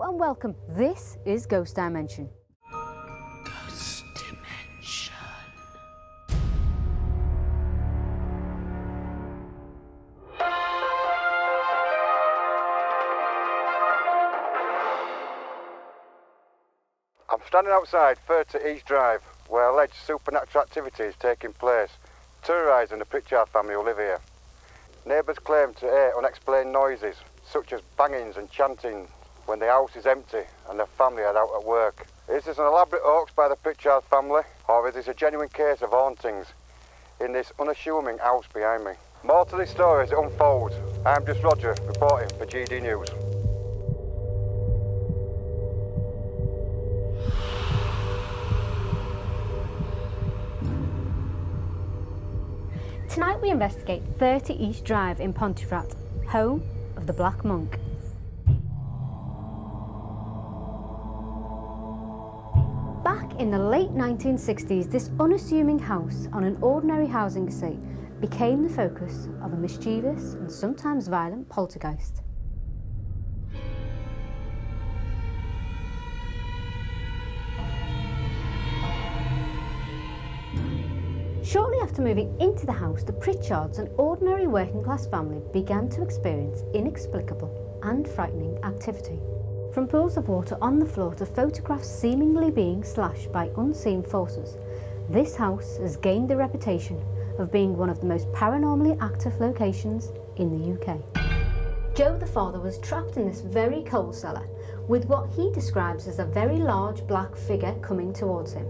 and welcome. This is Ghost Dimension. Ghost Dimension. I'm standing outside 30 East Drive, where alleged supernatural activity is taking place, terrorising the Pritchard family who live here. Neighbours claim to hear unexplained noises, such as bangings and chanting, when the house is empty and the family are out at work. Is this an elaborate hoax by the Pritchard family, or is this a genuine case of hauntings in this unassuming house behind me? More to this story as it unfolds. I'm just Roger, reporting for GD News. Tonight we investigate 30 East Drive in Pontefract, home of the Black Monk. Back in the late 1960s, this unassuming house on an ordinary housing estate became the focus of a mischievous and sometimes violent poltergeist. Shortly after moving into the house, the Pritchards, an ordinary working-class family, began to experience inexplicable and frightening activity. From pools of water on the floor to photographs seemingly being slashed by unseen forces, this house has gained the reputation of being one of the most paranormally active locations in the UK. Joe, the father, was trapped in this very cold cellar with what he describes as a very large black figure coming towards him.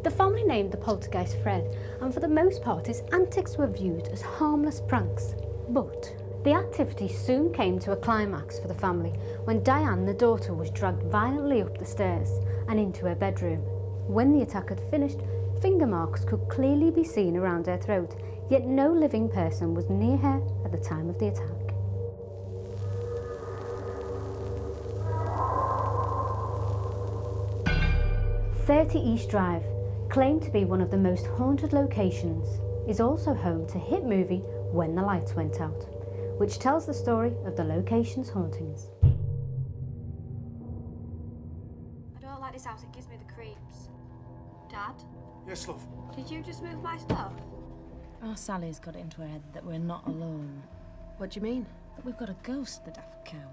The family named the poltergeist Fred, and for the most part his antics were viewed as harmless pranks. But the activity soon came to a climax for the family when Diane, the daughter, was dragged violently up the stairs and into her bedroom. When the attack had finished, finger marks could clearly be seen around her throat, yet no living person was near her at the time of the attack. "30 East Drive", claimed to be one of the most haunted locations, is also home to hit movie When the Lights Went Out, which tells the story of the location's hauntings. I don't like this house, it gives me the creeps. Dad? Yes, love. Did you just move my stuff? Oh, Sally's got it into her head that we're not alone. What do you mean? That we've got a ghost, the daft cow.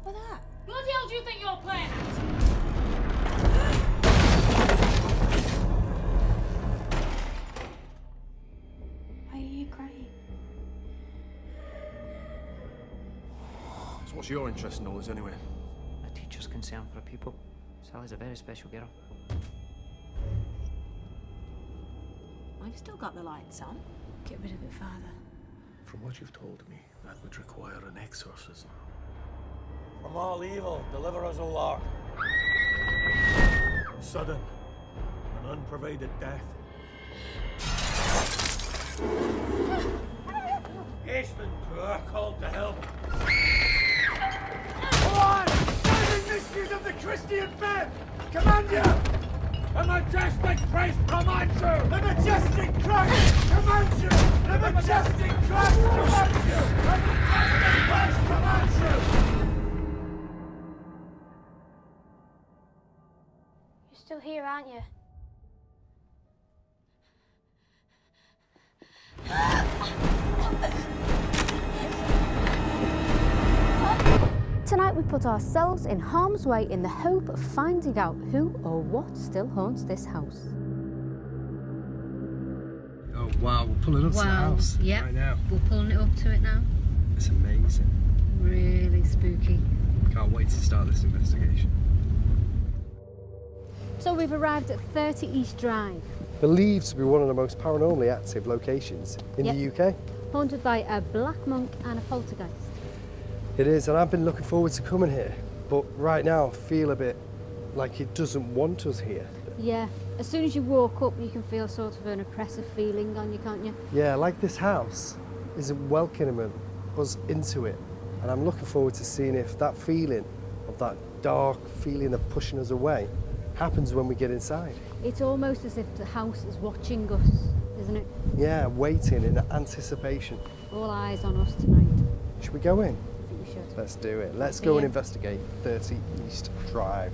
What was that? Bloody hell do you think you're playing at? Why are you crying? So what's your interest in all this anyway? A teacher's concern for people. Sally's a very special girl. I've still got the lights on. Get rid of it, Father. From what you've told me, that would require an exorcism. From all evil, deliver us, O Lord. Sudden and unprovided death. Hasten to our call to help. Go on! Standing mysteries of the Christian faith! Command you! The majestic Christ commands you! The majestic Christ commands you! The majestic Christ commands you! The majestic Christ commands you! You're still here, aren't you? Tonight we put ourselves in harm's way in the hope of finding out who or what still haunts this house. Oh wow, we're pulling up to the house right now. We're pulling it up to it now. It's amazing. Really spooky. Can't wait to start this investigation. So we've arrived at 30 East Drive. Believed to be one of the most paranormally active locations in the UK. Haunted by a black monk and a poltergeist. It is, and I've been looking forward to coming here. But right now I feel a bit like it doesn't want us here. Yeah, as soon as you walk up you can feel sort of an oppressive feeling on you, can't you? Yeah, like this house isn't welcoming us into it. And I'm looking forward to seeing if that feeling of that dark feeling of pushing us away happens when we get inside. It's almost as if the house is watching us, isn't it? Yeah, waiting in anticipation. All eyes on us tonight. Should we go in? I think we should. Let's do it. Let's go and investigate 30 East Drive.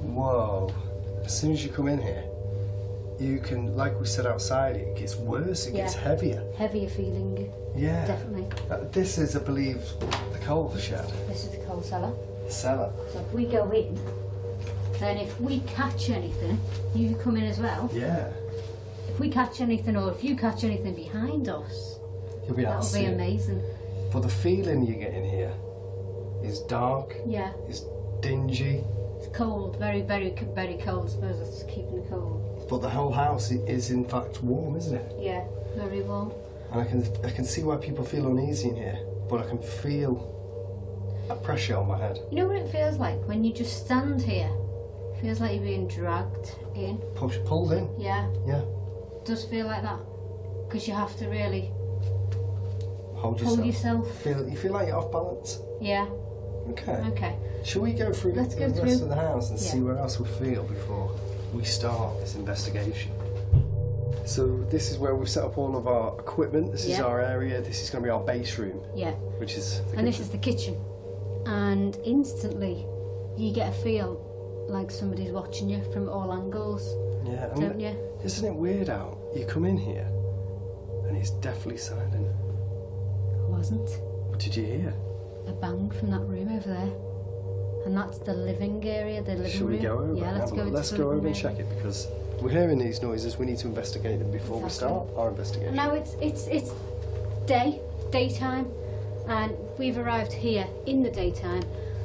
Whoa. As soon as you come in here, you can, like we said outside, it gets worse, it gets heavier. Heavier feeling. Yeah. Definitely. This is, I believe, the coal shed. This is the coal cellar. The cellar. So if we go in, then if we catch anything, you come in as well. Yeah. If we catch anything, or if you catch anything behind us, You'll be able to see that'll be it. amazing. But the feeling you get in here is dark. Yeah. It's dingy. It's cold, very, very, very cold. I suppose it's keeping it cold. But the whole house is in fact warm, isn't it? Yeah, very warm. And I can see why people feel uneasy in here, but I can feel a pressure on my head. You know what it feels like when you just stand here? It feels like you're being dragged in. Pulled in. Yeah. Yeah. It does feel like that. Because you have to really Hold pull yourself. You feel like you're off balance. Yeah. Okay. Okay. Shall we go through Let's the go rest through. of the house and see where else we feel before we start this investigation? So this is where we've set up all of our equipment. This is our area. This is going to be our base room. Yeah. Which is the And this is the kitchen. And instantly you get a feel like somebody's watching you from all angles. Yeah. Don't you? Isn't it weird how you come in here and it's deathly silent? It wasn't. What did you hear? A bang from that room over there. And that's the living area, the living room. Should we go over? Yeah, let's go into Let's the go living over and room. check it, because we're hearing these noises. We need to investigate them before we start our investigation. Now it's daytime, and we've arrived here in the daytime,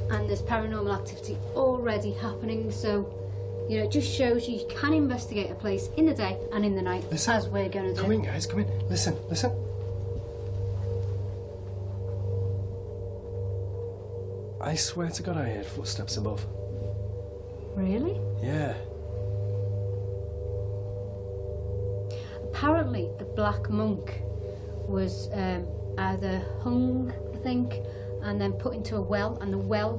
and there's paranormal activity already happening. So, you know, it just shows you can investigate a place in the day and in the night, as we're going to do. Come in, guys. Come in. Listen. Listen. I swear to God, I heard footsteps above. Really? Yeah. Apparently, the Black Monk was either hung, I think, and then put into a well, and the well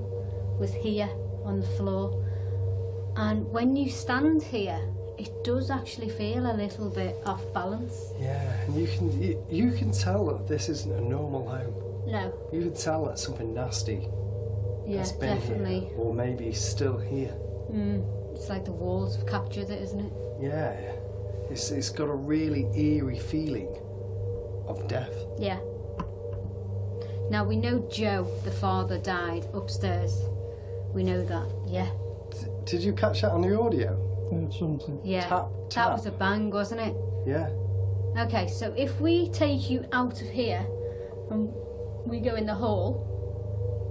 was here on the floor. And when you stand here, it does actually feel a little bit off balance. Yeah, and you can tell that this isn't a normal home. No. You can tell that something nasty has been definitely. here, or maybe still here. It's like the walls have captured it, isn't it? Yeah. It's got a really eerie feeling of death. Yeah. Now we know Joe, the father, died upstairs. We know that, yeah. Did you catch that on the audio? Something. Yeah. Tap, That tap. was a bang, wasn't it? Yeah. Okay, so if we take you out of here and we go in the hall,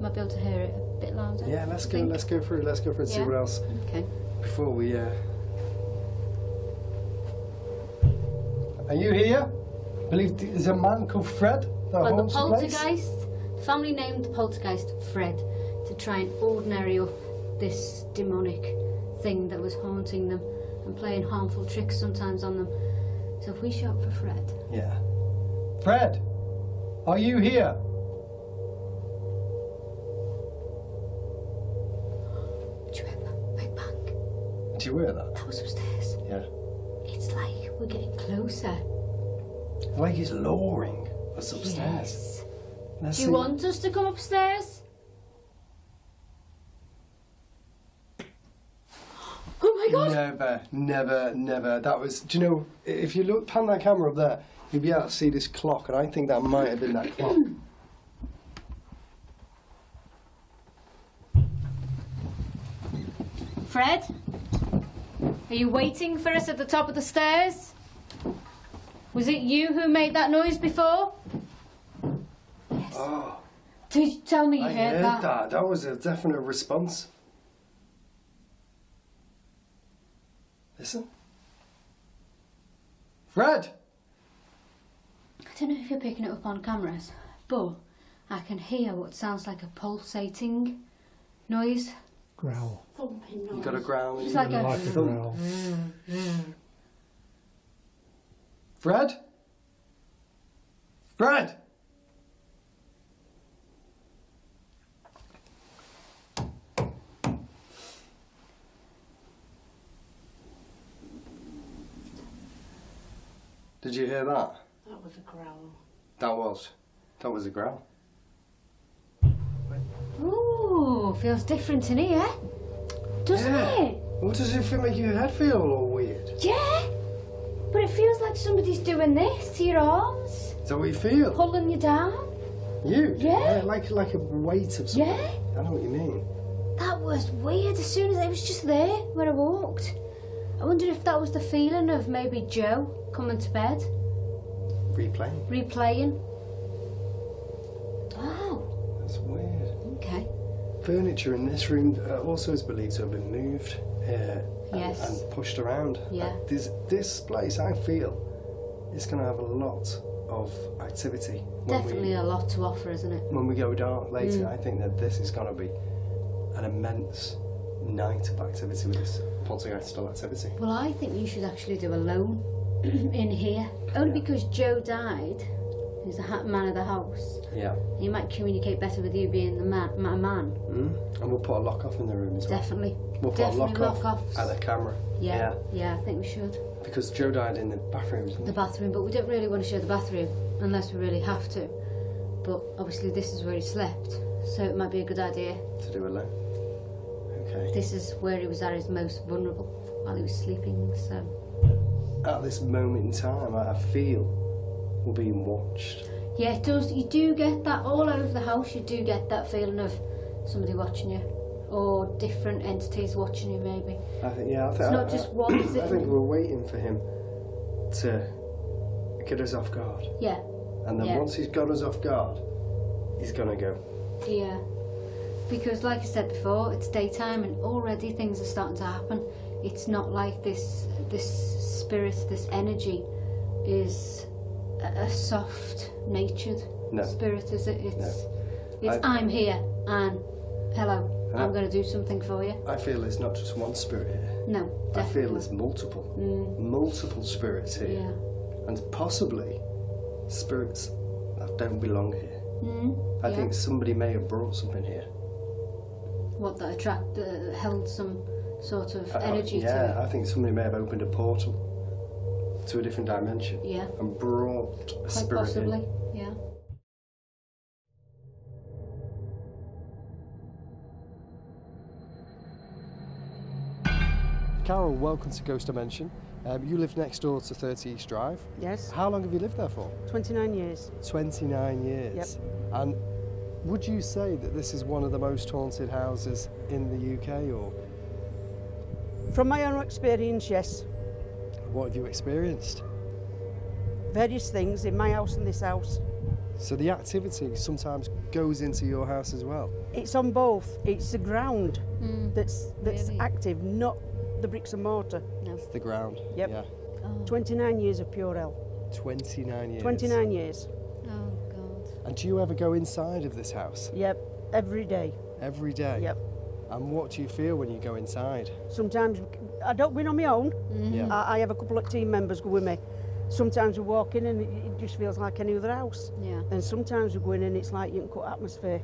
might be able to hear it a bit louder. Yeah, let's go through and see Yeah. what else Okay. before we Are you here? I believe there's a man called Fred that Well, the haunts the place. poltergeist, the family named the poltergeist Fred to try and ordinary up this demonic thing that was haunting them and playing harmful tricks sometimes on them. So if we shout for Fred. Yeah. Fred, are you here? Did you hear that big bang? Did you hear that? That was upstairs. Yeah. It's like we're getting closer. Like he's lowering us upstairs. Yes. Let's Do you see. want us to come upstairs? Oh my God! Never. That was. Do you know? If you pan that camera up there, you'll be able to see this clock, and I think that might have been that clock. Fred? Are you waiting for us at the top of the stairs? Was it you who made that noise before? Yes. Oh, Did you tell me you I heard that? that. That was a definite response. Listen. Fred! I don't know if you're picking it up on cameras, but I can hear what sounds like a pulsating noise. Growl. Thumping noise. You got a growl. It's you like got a Like a growl. Fred? Fred! Did you hear that? That was a growl. That was a growl. Ooh, feels different in here, doesn't it? What does it make your head feel all weird? Yeah, but it feels like somebody's doing this to your arms. Is that what you feel? Pulling you down. You? Yeah. Like a weight of something. Yeah. I know what you mean. That was weird. As soon as it was just there where I walked. I wondered if that was the feeling of maybe Joe coming to bed. Replaying. Oh. That's weird. Okay. Furniture in this room also is believed to have been moved Yes. and pushed around. Yeah. This place, I feel, is going to have a lot of activity. Definitely a lot to offer, isn't it? When we go dark later, I think that this is going to be an immense night of activity with this poltergeistal activity. Well, I think you should actually do a loan in here. Only because Joe died, who's the man of the house. Yeah. He might communicate better with you being the man. And we'll put a lock off in the room as well. Definitely. We'll put Definitely a lock off offs. at the camera. Yeah, I think we should. Because Joe died in the bathroom, didn't he? The bathroom, but we don't really want to show the bathroom unless we really have to. But obviously this is where he slept, so it might be a good idea. To do a loan. Okay. This is where he was at his most vulnerable while he was sleeping, so... At this moment in time, I feel we're being watched. Yeah, it does. You do get that all over the house. You do get that feeling of somebody watching you, or different entities watching you, maybe. It's not just one, is it? I think we're waiting for him to get us off guard. Yeah. And then once he's got us off guard, he's gonna go. Yeah. Because, like I said before, it's daytime and already things are starting to happen. It's not like this spirit, this energy is a soft-natured spirit, is it? It's I'm here and hello, I'm going to do something for you. I feel there's not just one spirit here. No, definitely. I feel there's multiple spirits here. Yeah. And possibly spirits that don't belong here. I think somebody may have brought something here. What, that held some sort of energy to it? Yeah, I think somebody may have opened a portal to a different dimension. Yeah. And brought a spirit possibly, in. yeah. Carol, welcome to Ghost Dimension. You live next door to 30 East Drive. Yes. How long have you lived there for? 29 years. 29 years. Yep. And would you say that this is one of the most haunted houses in the UK, or? From my own experience, yes. What have you experienced? Various things in my house and this house. So the activity sometimes goes into your house as well? It's on both. It's the ground that's really? active, not the bricks and mortar. No. It's the ground. Yep. Yeah. Oh. 29 years of pure hell. 29 years. 29 years. Oh, God. And do you ever go inside of this house? Yep. Every day. Every day? Yep. And what do you feel when you go inside? Sometimes I don't go in on my own. Yeah. I have a couple of team members go with me. Sometimes we walk in and it just feels like any other house. Yeah. And sometimes we go in and it's like you can cut atmosphere.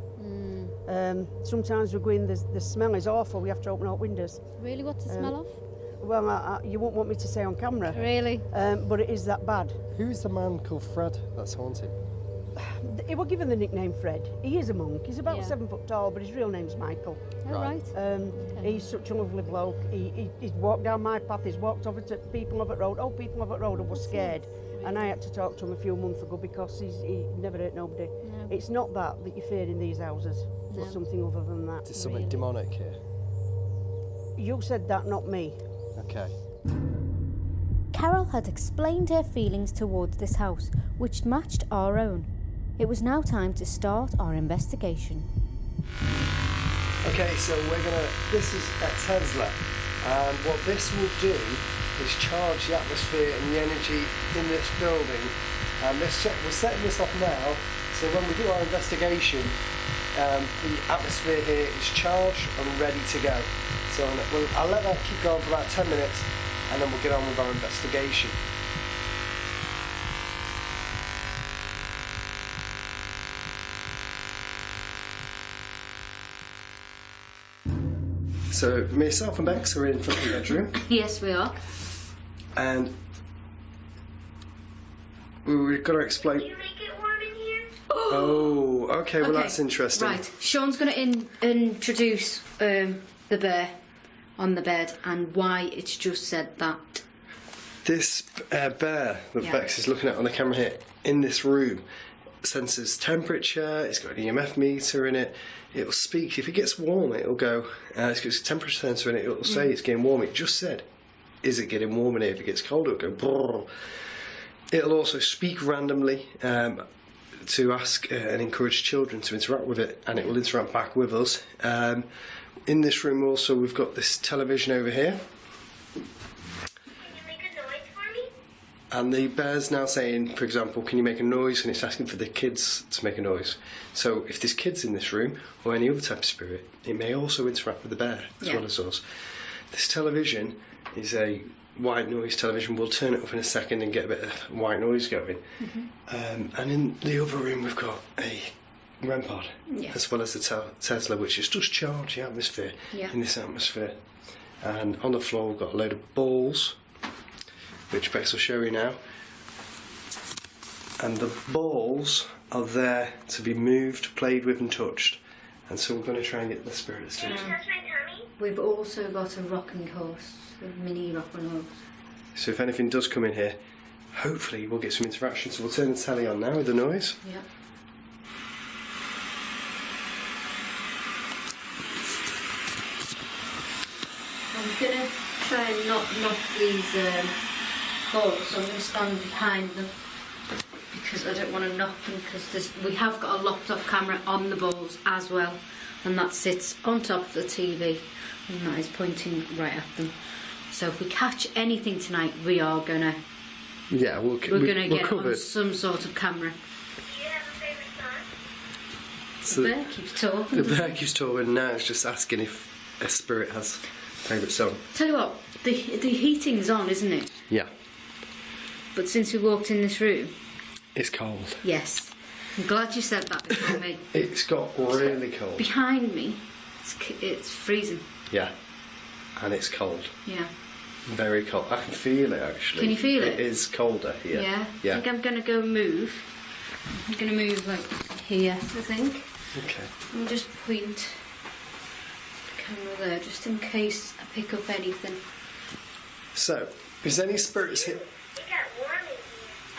Sometimes we go in, the smell is awful, we have to open our windows. Really, what's the smell of? Well, you won't want me to say on camera. Really? But it is that bad. Who's the man called Fred that's haunted? He was given the nickname Fred. He is a monk. He's about 7 foot tall, but his real name's Michael. Oh, right. He's such a lovely bloke. He's walked down my path. He's walked over to People Over Road. Old People Over Road, and was scared. And I had to talk to him a few months ago because he never hurt nobody. No. It's not that you fear in these houses. No. It's something other than that. There's something demonic here. You said that, not me. Okay. Carol had explained her feelings towards this house, which matched our own. It was now time to start our investigation. Okay, so this is a Tesla, and what this will do is charge the atmosphere and the energy in this building. And we're setting this off now, so when we do our investigation, the atmosphere here is charged and ready to go. So I'll let that keep going for about 10 minutes, and then we'll get on with our investigation. So myself and Bex are in the bedroom, Yes, we are. and we've got to explain. Can you make it warm in here? Oh, okay. Well, Okay, that's interesting. Right, Sean's going to introduce the bear on the bed and why it's just said that. This bear that Yeah. Bex is looking at on the camera here in this room senses temperature. It's got an EMF meter in it. It'll speak. If it gets warm, it'll go. It's got a temperature sensor in it. It'll say it's getting warm. It just said, "Is it getting warm in here?" If it gets cold, it'll go. Brrr. It'll also speak randomly to ask and encourage children to interact with it, and it will interact back with us. In this room also, we've got this television over here. And the bear's now saying, for example, can you make a noise? And it's asking for the kids to make a noise. So if there's kids in this room, or any other type of spirit, it may also interact with the bear as well as us. This television is a white noise television. We'll turn it up in a second and get a bit of white noise going. And in the other room we've got a REM pod, as well as the Tesla, which is just charge the atmosphere in this atmosphere. And on the floor we've got a load of balls, which Bex will show you now. And the balls are there to be moved, played with and touched. And so we're going to try and get the spirits to it. We've also got a rocking horse, a mini rocking horse. So if anything does come in here, hopefully we'll get some interaction. So we'll turn the telly on now with the noise. Yep. I'm going to try and not knock these balls, so I'm going to stand behind them because I don't want to knock them, because we have got a locked off camera on the balls as well, and that sits on top of the TV and that is pointing right at them. So if we catch anything tonight, we are going to we're going to get on some sort of camera. Do you have a favorite song? So the bear keeps talking. The bear keeps talking now. It's just asking if a spirit has a favourite song. Tell you what, the heating's on, isn't it? Yeah. But since we walked in this room... It's cold. Yes. I'm glad you said that before me. It's got really cold. Behind me, it's freezing. Yeah. And it's cold. Yeah. Very cold. I can feel it actually. Can you feel it? It is colder here. Yeah. Yeah. I think I'm going to go move. I'm going to move like here, I think. Okay. And just point the camera there, just in case I pick up anything. So, is any spirits here? It got warm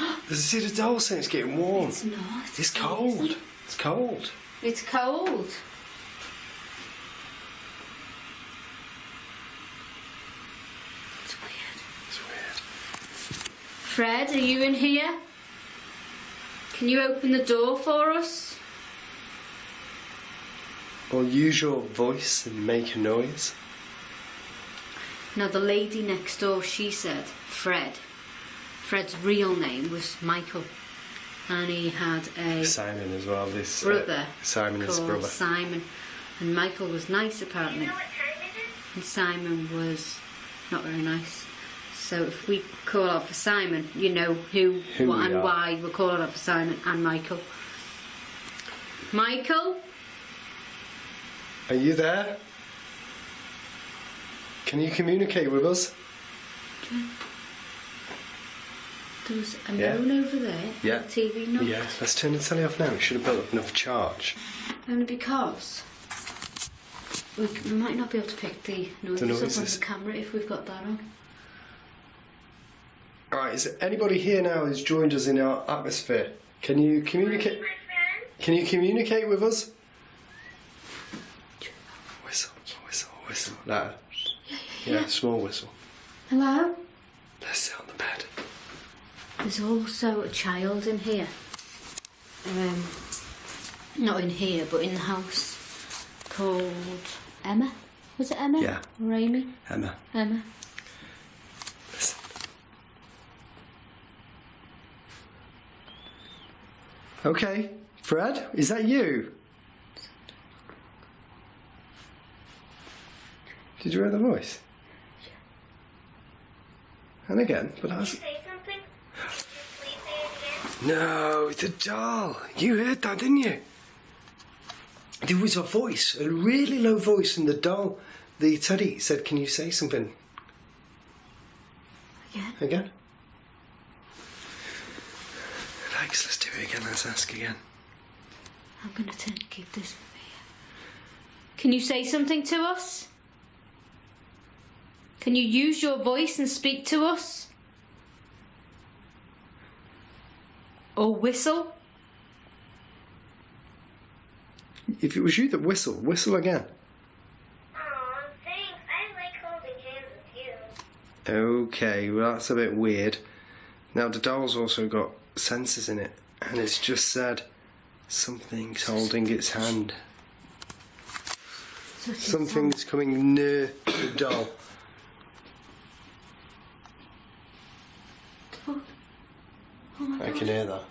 in here. There's a doll saying it's getting warm. It's not. It's cold. It's cold. It's cold. It's weird. It's weird. Fred, are you in here? Can you open the door for us? Or use your voice and make a noise. Now the lady next door, she said Fred. Fred's real name was Michael, and he had a Simon as well. This brother Simon is his called brother. Simon, and Michael was nice apparently, You know what time it is? and Simon was not very nice. So if we call out for Simon, you know who Who what, we and are. why we're calling out for Simon and Michael. Michael, Are you there? Can you communicate with us? there was a Yeah. moan over there. Yeah. The TV knocked. Yeah. Let's turn the telly off now. We should have built up enough charge. Only because we might not be able to pick the noises up on noises. the camera if we've got that on. Alright, is there anybody here now who's joined us in our atmosphere? Can you communicate? My friend? Can you communicate with us? Whistle, whistle, whistle. That. Yeah, small whistle. Hello? Let's sit on the bed. There's also a child in here. Not in here, but in the house. Called Emma. Was it Emma? Yeah. Or Amy? Emma. Emma. Listen. Okay, Fred, is that you? Did you hear the voice? And again, but I Did was... you say something? Did you please say it again? No, it's a doll. You heard that, didn't you? There was a voice, a really low voice, and the doll The teddy said, can you say something? Again? Thanks, let's do it again, let's ask again. I'm gonna keep this with me. Can you say something to us? Can you use your voice and speak to us? Or whistle? If it was you that whistle again. Aw, thanks. I like holding hands with you. Okay, well that's a bit weird. Now the doll's also got sensors in it, and it's just said something's holding its hand. Something's coming near the doll. I can hear that.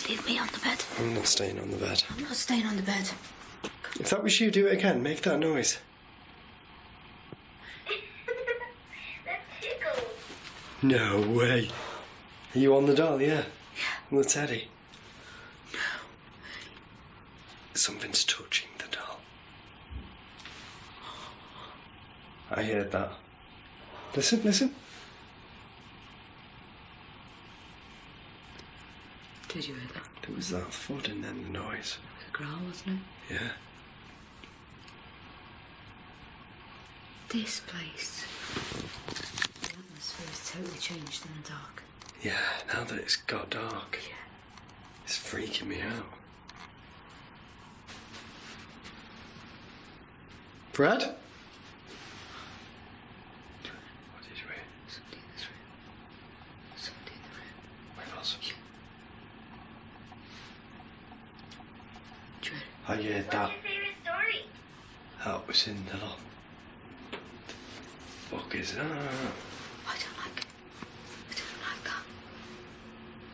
Leave me on the bed. I'm not staying on the bed. I'm not staying on the bed. If that was you, do it again. Make that noise. That tickles. No way. Are you on the doll? Yeah. Yeah. On the teddy? No. Something's touching the doll. I heard that. Listen, listen. Did you hear that? There was that thud and then the noise. The growl, wasn't it? Yeah. This place. The atmosphere is totally changed in the dark. Yeah, now that it's got dark. Yeah. It's freaking me out. Brad? What did you hear? Somebody in this room. Somebody in the room. Where was it? Did you hear it? I heard that. What's your favorite story? That was in the lot. The fuck is that? I don't like it. I don't like that.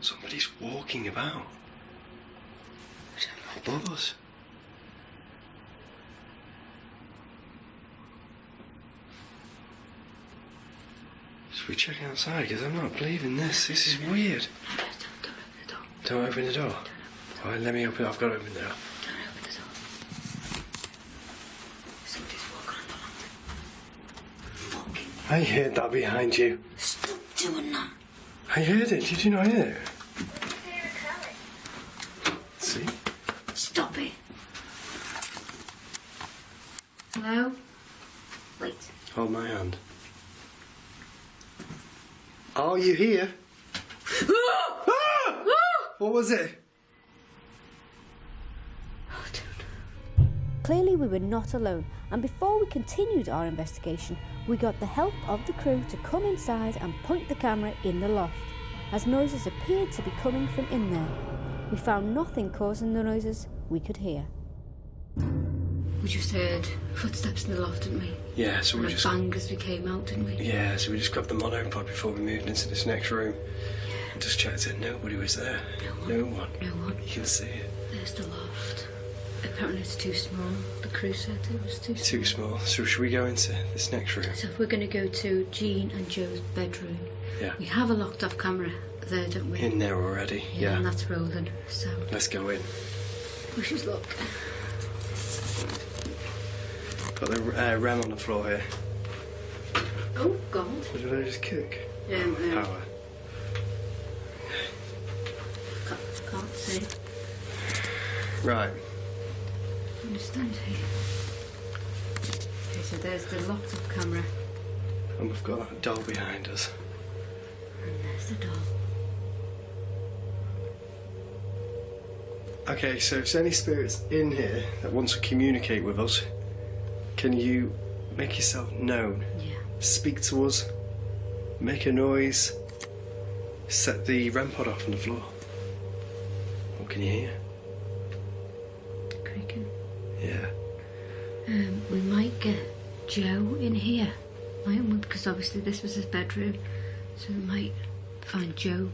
Somebody's walking about. I don't like Above us. Should we check outside? Because I'm not believing this. This is weird. No, don't open the door. Don't open the door. Alright, let me open it. I've got to open the door. Don't open the door. Somebody's walking on the land. Fucking. I heard that behind you. Stop doing that. I heard it. Did you not hear it? What's your favorite color? See? Stop it. Hello? Wait. Hold my hand. Are you here? Ah! What was it? Clearly we were not alone, and before we continued our investigation, we got the help of the crew to come inside and point the camera in the loft, as noises appeared to be coming from in there. We found nothing causing the noises we could hear. We just heard footsteps in the loft, didn't we? Yeah, so we And just... a bang as we came out, didn't we? Yeah, so we just grabbed the monopod before we moved into this next room. And just checked it. Nobody was there. No one. No one. You can see it. There's the loft. Apparently it's too small. The crew said it was too small. Too small. So should we go into this next room? So if we're going to go to Jean and Joe's bedroom, Yeah. we have a locked off camera there, don't we? In there already. Yeah. And that's rolling, so Let's go in. we should look. Got the rem on the floor here. Oh, God. What did I just kick? Power. Can't see. Right. Understand here. Okay, so there's the locked up camera. And we've got that doll behind us. And there's the doll. Okay, so if there's any spirits in here that want to communicate with us, can you make yourself known? Yeah. Speak to us, make a noise, set the REM pod off on the floor. What can you hear? Creaking. Yeah. We might get Joe in here, mightn't we? Because obviously this was his bedroom, so we might find Joe.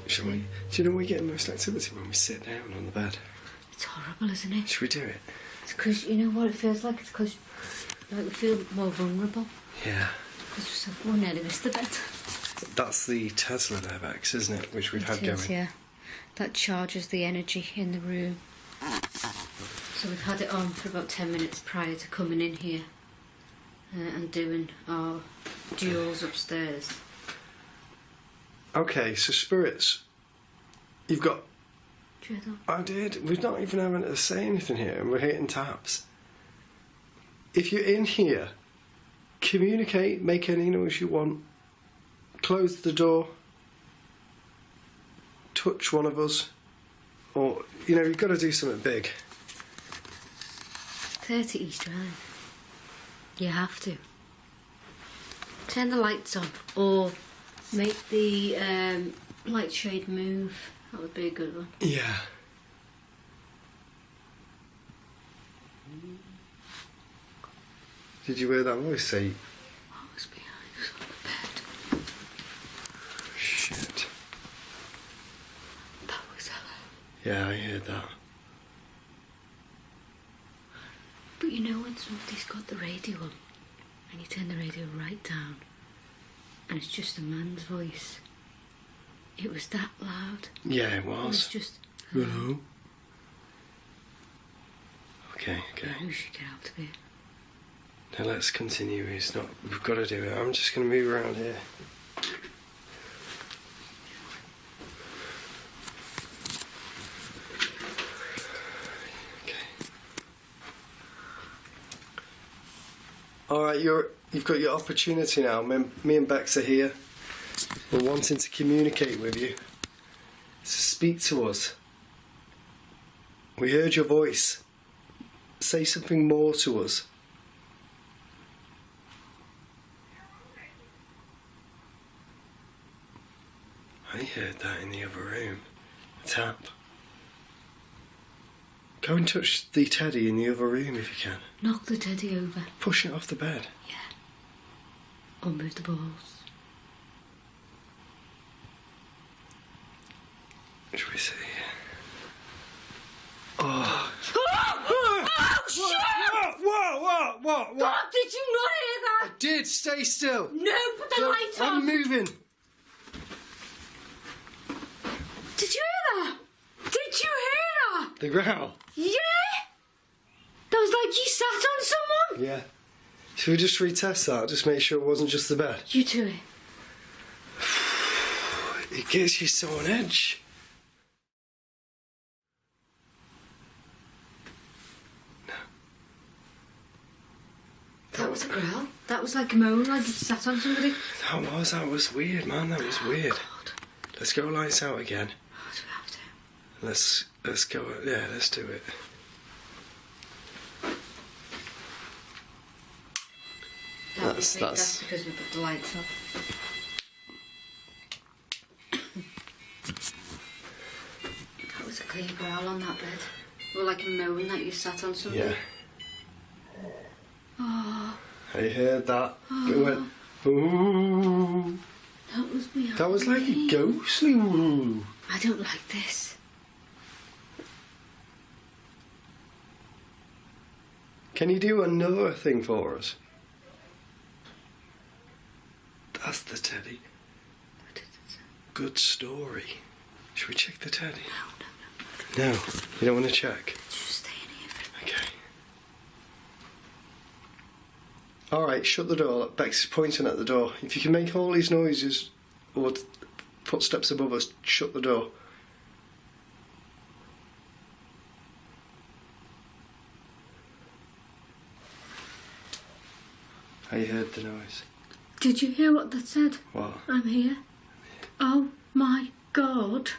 Shall we? Do you know we get most activity when we sit down on the bed? It's horrible, isn't it? Should we do it? It's because, you know what it feels like? It's because like, we feel more vulnerable. Yeah. Because we nearly missed the bed. That's the Tesla there, Bex, isn't it? Which we've had It is, going. yeah. That charges the energy in the room. So we've had it on for about 10 minutes prior to coming in here and doing our duels upstairs. Okay, so spirits. You've got... Do you hear that? I did. We're not even having to say anything here and we're hitting taps. If you're in here, communicate, make any noise you want. Close the door. Touch one of us. Or, you know, you've got to do something big. 30 East Drive. You have to. Turn the lights on or make the light shade move. That would be a good one. Yeah. Did you hear that voice say? What was behind us on the bed? Shit. That was Ella. Yeah, I heard that. But you know when somebody's got the radio on and you turn the radio right down and it's just a man's voice. It was that loud. Yeah, it was. It was just... Hello? Okay. Yeah, we should get out of here. Now let's continue. It's not... We've got to do it. I'm just going to move around here. Alright, you've got your opportunity now. Me and Bex are here. We're wanting to communicate with you. So speak to us. We heard your voice. Say something more to us. I heard that in the other room. A tap. Go and touch the teddy in the other room if you can. Knock the teddy over. Push it off the bed. Yeah. Or move the balls. Should we see? Oh. Oh, shit! What? God, did you not hear that? I did. Stay still. No, put the light on. I'm moving. Did you hear that? Did you hear that? The growl. Yeah. That was like you sat on someone. Yeah. Should we just retest that? Just make sure it wasn't just the bed. You do it. It gets you so on edge. That was a growl. That was like a moan, like you sat on somebody. That was weird, man. That was weird. God. Let's go lights out again. Oh, do we have to? Let's go. Yeah, let's do it. That's because we put the lights on. That was a clear growl on that bed. Or like a moan that you sat on somebody. Yeah. Oh. I heard that. It went. Ooh. That was behind That was like a ghostly ooh. I don't like this. Can you do another thing for us? That's the teddy. Good story. Should we check the teddy? No. No, you don't want to check? Just stay in here for a minute. Okay. Alright, shut the door. Bex is pointing at the door. If you can make all these noises or footsteps above us, shut the door. I heard the noise. Did you hear what that said? What? I'm here. Oh my God.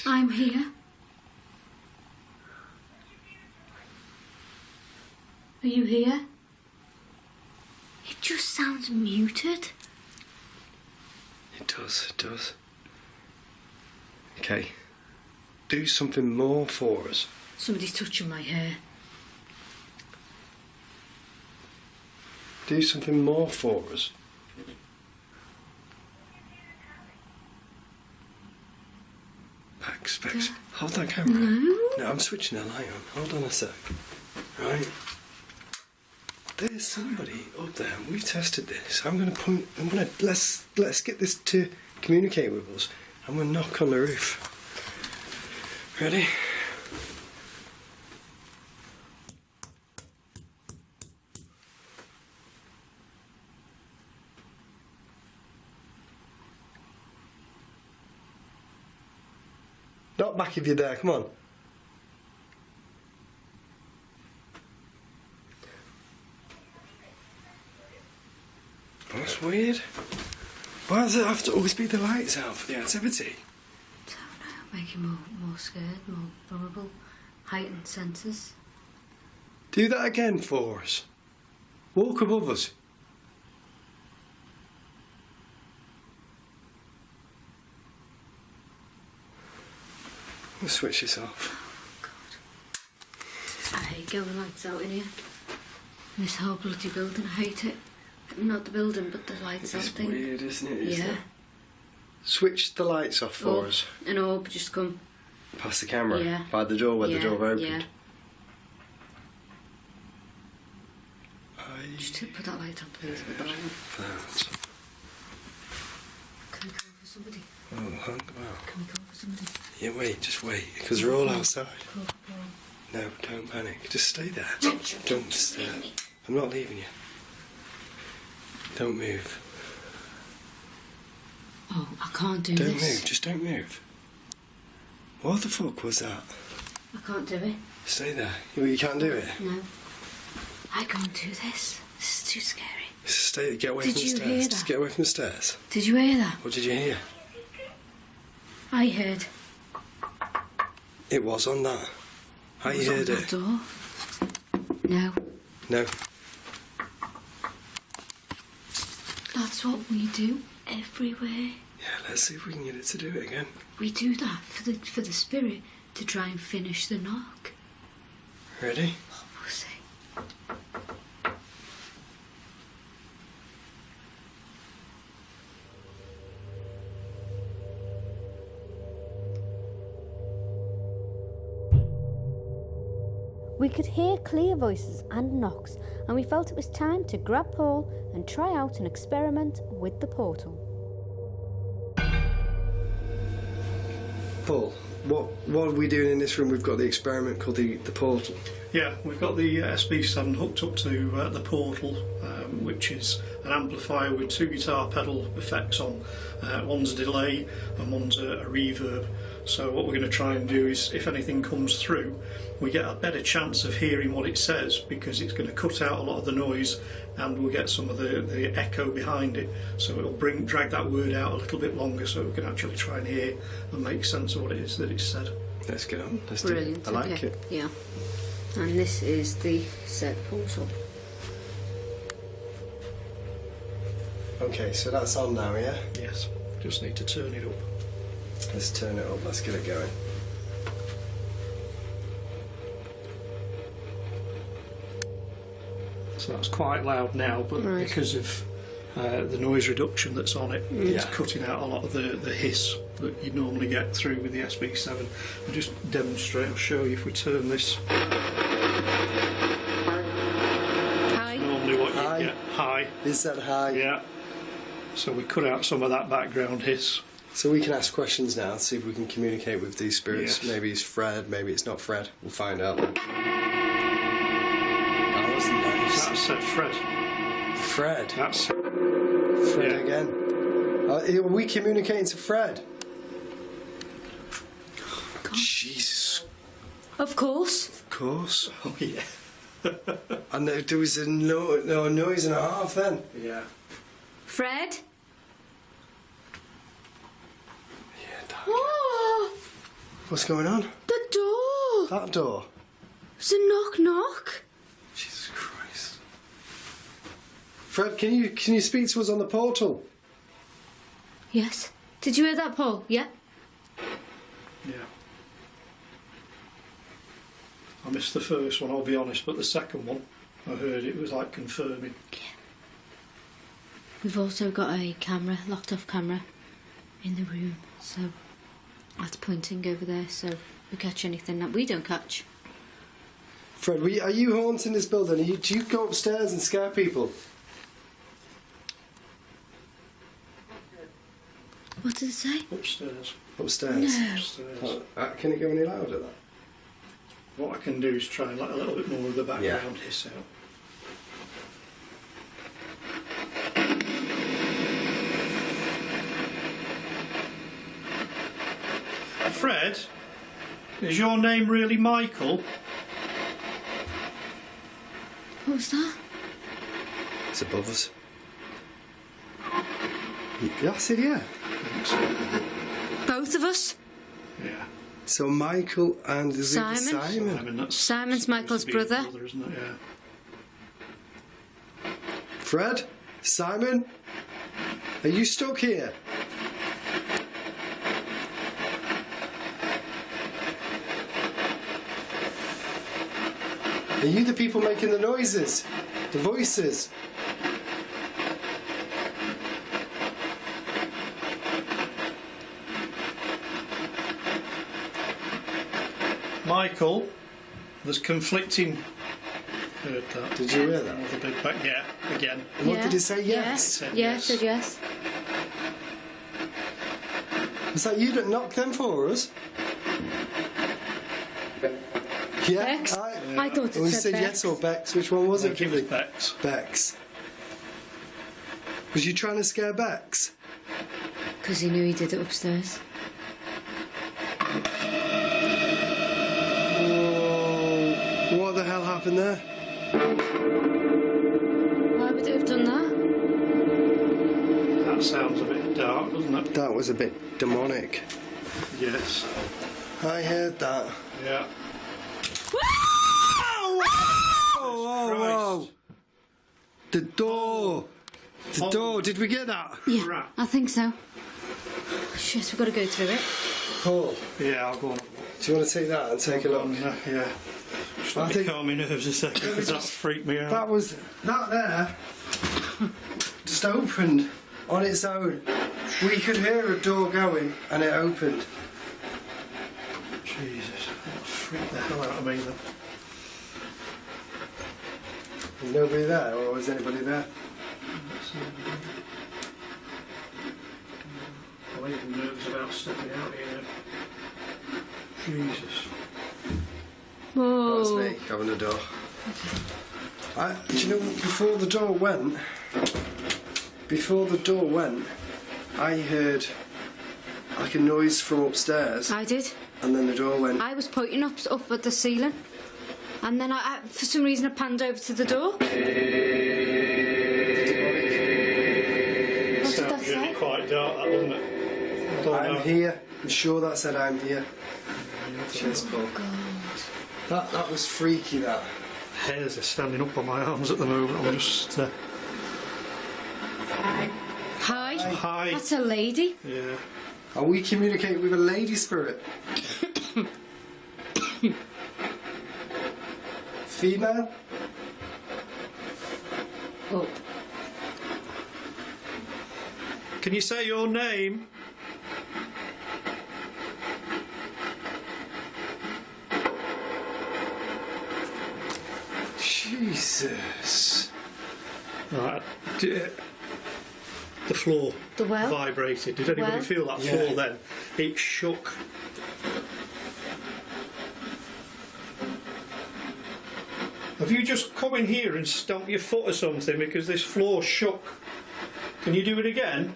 I'm here. Are you here? It just sounds muted. It does. Okay. Do something more for us. Somebody's touching my hair. Do something more for us. Bex. Hold that camera. No, I'm switching the light on. Hold on a sec. Right. There's somebody up there. We've tested this. Let's get this to communicate with us. I'm gonna knock on the roof. Ready? Not back if you're there, come on. That's weird. Why does it have to always be the lights out for the activity? I don't know, make you more scared, more vulnerable, heightened senses. Do that again for us. Walk above us. We'll switch this off. Oh, God. I hate going lights out in here. This whole bloody building, I hate it. Not the building, but the lights out thing. It's weird, isn't it? Isn't Yeah. it? Switch the lights off for us. An orb just come. Past the camera? Yeah. By the door where the door opened? Yeah. Just to put that light on, please, with the light on. That. Can we call for somebody? Oh, hang about. Can we call for somebody? Yeah, wait, just wait, because we're all outside. Call for Paul. No, don't panic. Just stay there. Don't stay. I'm not leaving you. Don't move. Oh, I can't do Don't this. move, just don't move. What the fuck was that? I can't do it. Stay there. You can't do it. No. I can't do this. This is too scary. Stay. Get away from the Did you stairs. hear Just that? get away from the stairs. Did you hear that? What did you hear? I heard. It was on that. How It you was heard on it? that door. No. No. That's what we do everywhere. Yeah, let's see if we can get it to do it again. We do that for the spirit to try and finish the knock. Ready? Oh, we'll see. We could hear clear voices and knocks, and we felt it was time to grab Paul and try out an experiment with the portal. Paul, what are we doing in this room? We've got the experiment called the portal. Yeah, we've got the SB7 hooked up to the portal, which is an amplifier with two guitar pedal effects on. One's a delay and one's a reverb. So what we're going to try and do is, if anything comes through, we get a better chance of hearing what it says, because it's going to cut out a lot of the noise and we'll get some of the echo behind it. So it'll drag that word out a little bit longer, so we can actually try and hear and make sense of what it is that it's said. Let's get on. Let's Brilliant. do it. I like it. Yeah. And this is the set portal. Okay, so that's on now, yeah? Yes. Just need to turn it up. Let's turn it up. Let's get it going. So that's quite loud now, but Right. because of the noise reduction that's on it, it's Yeah. cutting out a lot of the hiss that you'd normally get through with the SB7. I'll just demonstrate, I'll show you if we turn this. Hi. Normally what High. you get, high. Is that high? Yeah. So we cut out some of that background hiss. So we can ask questions now, see if we can communicate with these spirits. Yes. Maybe it's Fred, maybe it's not Fred. We'll find out. That was nice. That said Fred. Fred. That's Fred yeah. again. Are we communicating to Fred? Jesus. Of course. Of course. Oh yeah. And there was a noise and a half then. Yeah. Fred? Yeah, Dad. Oh, What's going on? the door. That door. It's a knock knock. Jesus Christ. Fred, can you speak to us on the portal? Yes. Did you hear that, Paul? Yeah. Yeah. I missed the first one, I'll be honest, but the second one, I heard it was like confirming. We've also got a camera, locked off camera, in the room, so that's pointing over there, so we catch anything that we don't catch. Fred, are you haunting this building? Do you go upstairs and scare people? What did it say? Upstairs. Upstairs? No. Upstairs. Can it go any louder, that? What I can do is try and let a little bit more of the background hiss out. Fred, Is your name really Michael? What was that? It's above us. Yeah, I said yeah. Both of us? Yeah. So Michael and is it Simon? Simon? Simon's Michael's brother. Isn't it? Yeah. Fred? Simon? Are you stuck here? Are you the people making the noises? The voices? Michael, there's conflicting. Heard that. Did you hear that? The big back, yeah, again. And what did he say? Yes. Said Yeah, yes. said yes. Was that you that knocked them for us? Yeah. Bex? I thought it We said said Bex. yes or Bex. Which one was I it? think it was Bex. Bex. Was you trying to scare Bex? Because he knew he did it upstairs. Oh, what the hell happened there? Why would it have done that? That sounds a bit dark, doesn't it? That was a bit demonic. Yes. I heard that. Yeah. Whoa! The door! The door, did we get that? Yeah, I think so. Shit, we've got to go through it. Paul? Yeah, I'll go on. Do you want to take that and take a look? Yeah. Just let me calm my nerves a second, because that freaked me out. That was... That there just opened on its own. We could hear a door going and it opened. Jesus, that freaked the hell out of me then. Is nobody there, or is anybody there? I'm even nervous about stepping out here. Jesus. Whoa. That's me, going the door. Do you know, before the door went, I heard like a noise from upstairs. I did. And then the door went. I was pointing up at the ceiling. And then I for some reason I panned over to the door. What did that Sounds really say? quite dark, that, doesn't it? I don't I'm know. here. I'm sure that said I'm here. Cheers, Paul. God. That was freaky, that. Hairs are standing up on my arms at the moment. I'm just... Hi. Hi. That's a lady. Yeah. Are we communicating with a lady spirit? Female? Up. Can you say your name? Jesus. Right. The floor The well? vibrated. Did anybody Well? feel that floor then? It shook. Have you just come in here and stomped your foot or something because this floor shook? Can you do it again?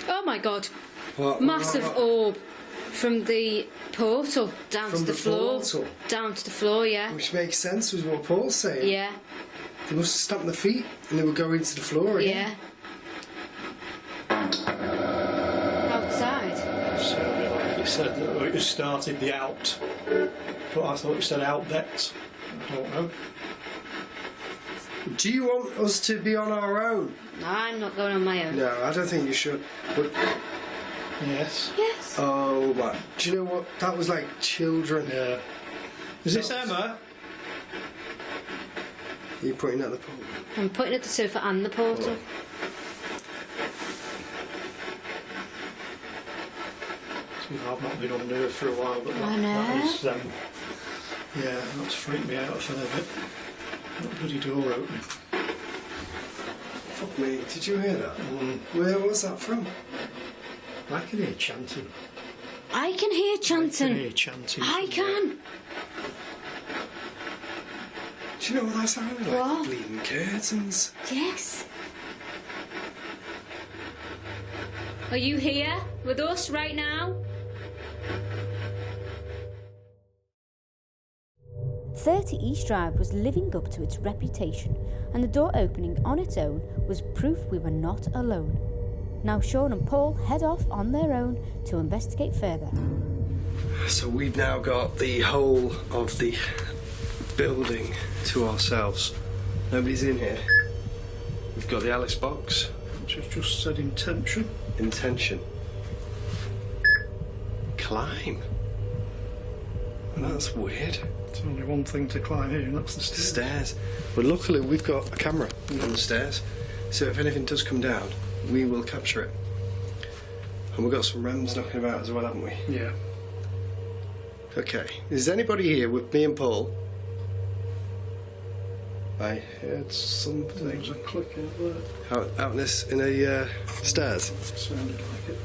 Oh my God. What? Massive orb from the portal down From to the the floor. portal? Down to the floor, yeah. Which makes sense with what Paul's saying. Yeah. They must have stamped their feet and they were going to the floor again. Yeah. Outside. Sounded like it said that it started the out. But I thought it said out bet. I don't know. Do you want us to be on our own? No, I'm not going on my own. No, I don't think you should. But Yes. Yes. oh my! Do you know what? That was like children. Yeah. Is this Emma? Are you pointing at the pool? I'm putting at the sofa and the portal. I've not been on nerve for a while, but I know. that was, yeah, that's freaked me out a fair bit. That bloody door opening. Fuck me! Did you hear that? Where was that from? I can hear chanting. I can hear I can chanting. hear chanting. I can. Do you know what that sounded like? What? Bleeding curtains. Yes. Are you here with us right now? 30 East Drive was living up to its reputation, and the door opening on its own was proof we were not alone. Now Sean and Paul head off on their own to investigate further. So we've now got the whole of the building to ourselves. Nobody's in here. We've got the Alice box. Which has just said intention. Intention. Climb. That's weird. There's only one thing to climb here, and that's the stairs. Stairs. But luckily we've got a camera on the stairs, so if anything does come down, we will capture it. And we've got some REMs knocking about as well, haven't we? Yeah. Okay. Is anybody here with me and Paul? I heard something. There's a click out there. Out in a stairs. Sounded like it.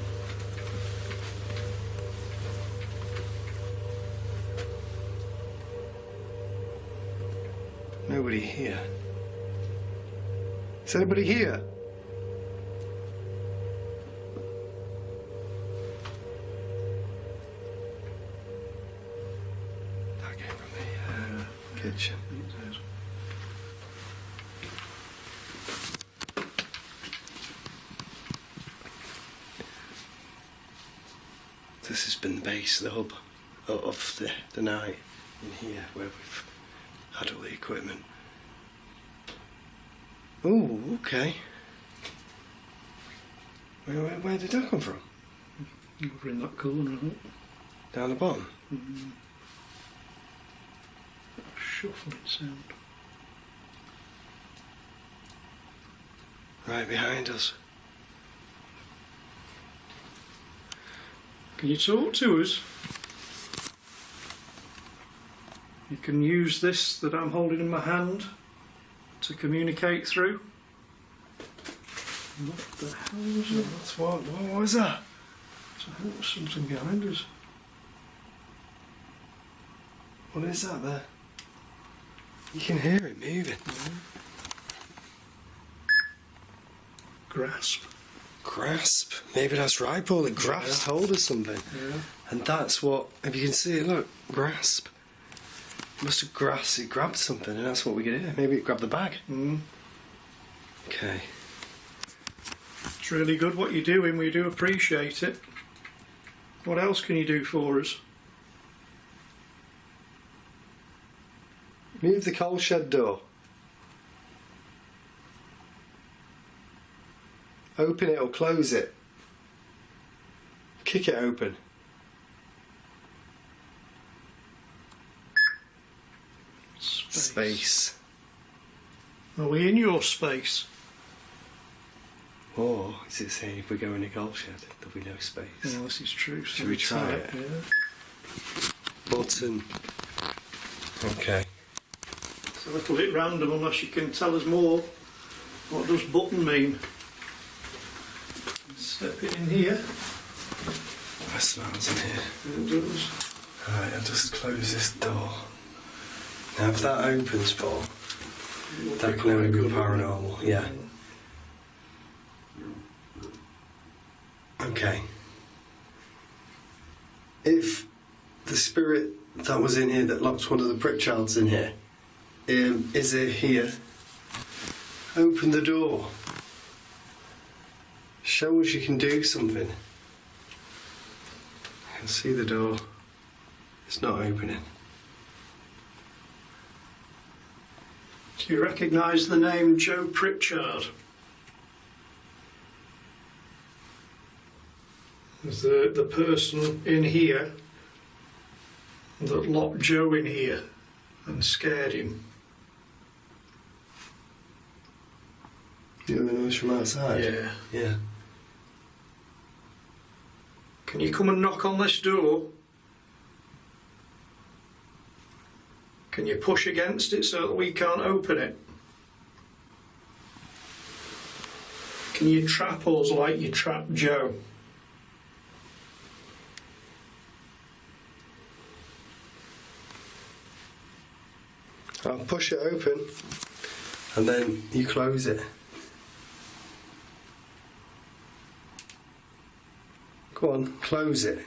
Nobody here. Is anybody here? That came from the kitchen. This has been the base, the hub of the night in here where we've had all the equipment. Oh, okay. Where did that come from? Over in that corner, I think. Down the bottom? Shuffling sound. Right behind us. Can you talk to us? You can use this that I'm holding in my hand to communicate through. What the hell was that? What was that? There was something behind us. What is that there? You can hear it moving. Grasp. Grasp? Maybe that's right, Paul. It grasped hold of something. Yeah. And that's what, if you can see it, look, grasp. It must have grasped, it grabbed something, and that's what we could hear. Maybe it grabbed the bag. Okay. It's really good what you're doing. We do appreciate it. What else can you do for us? Move the coal shed door. Open it or close it. Kick it open. Space. Are we in your space? Or is it saying if we go in a coal shed, there'll be no space? Well, this is true. Should we try it? Yeah. Button. Okay. It's a little bit random unless you can tell us more. What does button mean? Step it in here. That smells in here. It does. Alright, I'll just close this door. Now if that opens, Paul, that can only be paranormal. Yeah. Okay. If the spirit that was in here that locked one of the Pritchards in here, is it here? Open the door. Show us you can do something. I can see the door. It's not opening. Do you recognise the name Joe Pritchard? As the person in here that locked Joe in here and scared him. You have a noise from outside? Yeah. Yeah. Can you come and knock on this door? Can you push against it so that we can't open it? Can you trap us like you trapped Joe? I'll push it open and then you close it. Go on, close it.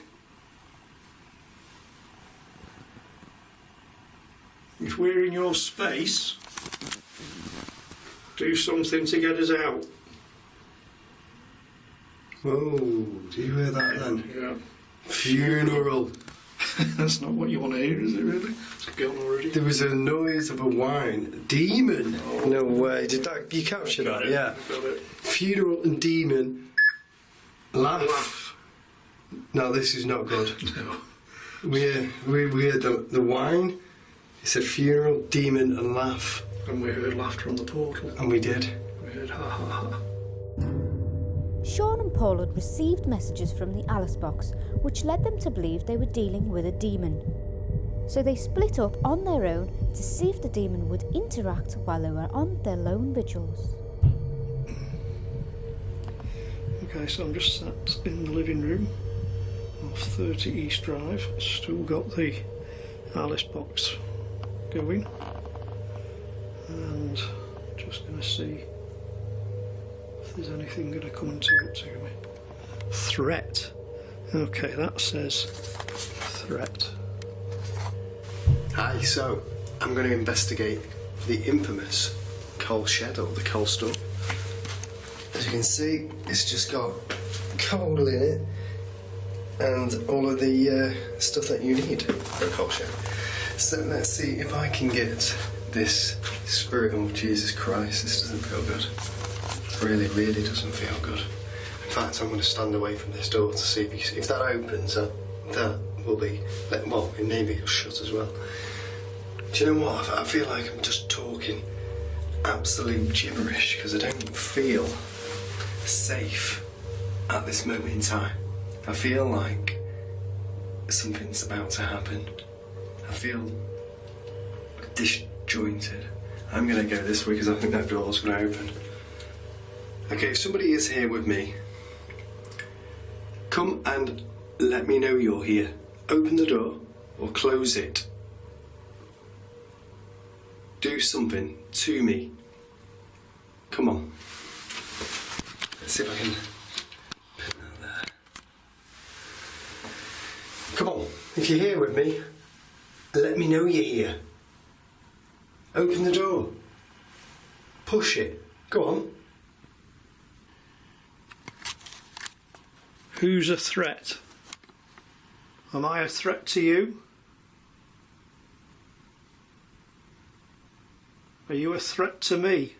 If we're in your space, do something to get us out. Oh, do you hear that then? Yeah. Funeral. That's not what you want to hear, is it really? It's gone already. There was a noise of a whine. Demon! Oh. No way. Did that, you capture that? It. Yeah. Got it. Funeral and demon. Laugh. No, this is not good. No. We heard the whine. It said funeral, demon and laugh. And we heard laughter on the portal. And we did. We heard ha ha ha. Sean and Paul had received messages from the Alice box, which led them to believe they were dealing with a demon. So they split up on their own to see if the demon would interact while they were on their lone vigils. Okay, so I'm just sat in the living room off 30 East Drive. Still got the Alice box going. And just going to see if there's anything going to come and talk to me. Threat. Okay, that says threat. Hi, so I'm going to investigate the infamous coal shed or the coal store. As you can see, it's just got coal in it and all of the stuff that you need for a coal shed. So let's see if I can get this spirit. Oh, Jesus Christ, this doesn't feel good. Really, really doesn't feel good. In fact, I'm going to stand away from this door to see if that opens. That will be, well, maybe it'll shut as well. Do you know what? I feel like I'm just talking absolute gibberish because I don't feel safe at this moment in time. I feel like something's about to happen. I feel disjointed. I'm going to go this way because I think that door's going to open. Okay, if somebody is here with me, come and let me know you're here. Open the door or close it. Do something to me. Come on. Let's see if I can put that there. Come on, if you're here with me, let me know you're here. Open the door. Push it. Go on. Who's a threat? Am I a threat to you? Are you a threat to me?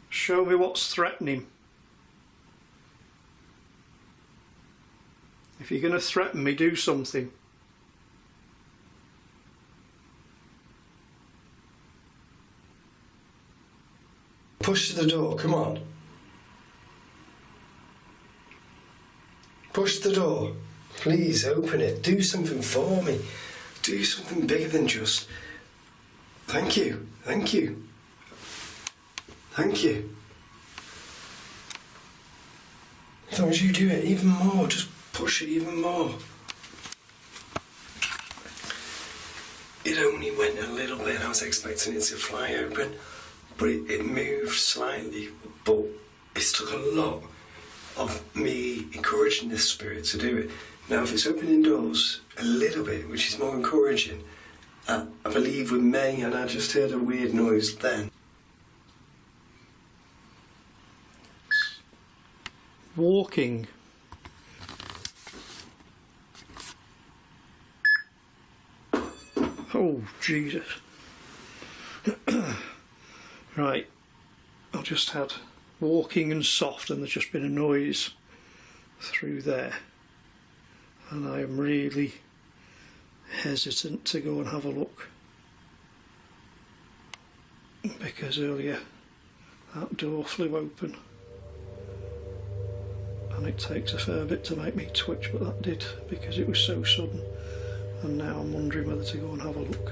Show me what's threatening. If you're going to threaten me, do something. Push the door, come on. Push the door. Please open it. Do something for me. Do something bigger than just... Thank you. Thank you. Thank you. As long as you do it even more, just push it even more. It only went a little bit. I was expecting it to fly open, but it moved slightly. But it's took a lot of me encouraging this spirit to do it. Now, if it's opening doors a little bit, which is more encouraging, I believe we may, and I just heard a weird noise then. Walking. Oh, Jesus. Right. I've just had walking and soft, and there's just been a noise through there. And I am really hesitant to go and have a look. Because earlier that door flew open. And it takes a fair bit to make me twitch, but that did because it was so sudden. And now I'm wondering whether to go and have a look.